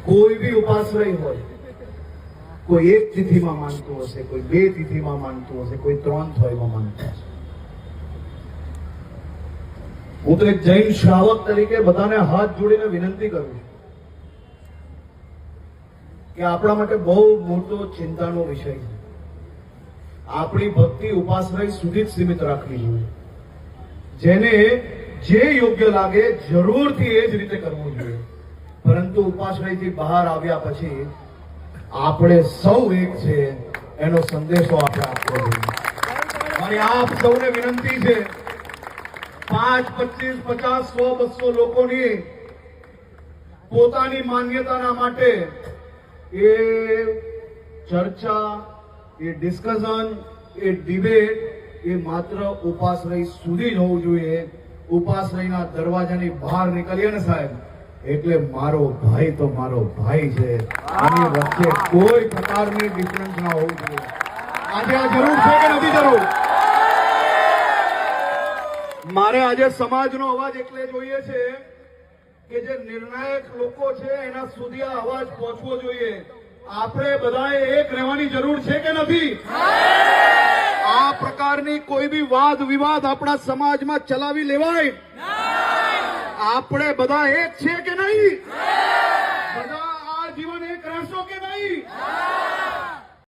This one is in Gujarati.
કોઈ બી ઉપાશ્રય હોય, કોઈ એક તિથિમાં માનતું હશે, કોઈ બે તિથિમાં માનતું હશે, કોઈ 3 થોયમાં માનતું હશે. હું તો એક જૈન શ્રાવક તરીકે બધાને હાથ જોડીને વિનંતી કરું છું કે આપણા માટે બહુ મોટો ચિંતાનો વિષય છે. આપણી ભક્તિ ઉપાશ્રય સુધી જ સીમિત રાખવી જોઈએ. જેને જે યોગ્ય લાગે જરૂરથી એ જ રીતે કરવું જોઈએ. પરંતુ ઉપાશ્રયથી બહાર આવ્યા પછી આપણે સૌ એક છે એનો સંદેશો આપણે આપવો જોઈએ. મારી આપ સૌને વિનંતી છે, 5, 25, 50, 100, 200 લોકોની પોતાની માન્યતાના માટે એ ચર્ચા, એ ડિસ્કશન, એ ડિબેટ એ માત્ર ઉપાશ્રય સુધી જ હોવું જોઈએ. ઉપાશ્રયના દરવાજાની બહાર નીકળીએ ને સાહેબ, એટલે મારો ભાઈ તો મારો ભાઈ છે. આની વચ્ચે કોઈ પ્રકારની ડિફરન્સ ના હોવું જોઈએ. આજે આ જરૂર છે કે નથી જરૂર? મારે આજે સમાજનો અવાજ એટલે જોઈએ છે કે જે નિર્ણાયક લોકો છે એના સુધી આ અવાજ પહોંચવો જોઈએ. આપણે બધાએ એક રહેવાની જરૂર છે કે નથી? આ પ્રકારની કોઈ બી વાદ વિવાદ આપણા સમાજમાં ચલાવી લેવાય? આપણે બધા એક છે કે નહીં? બધા આ જીવન એક રહેશો કે નહીં?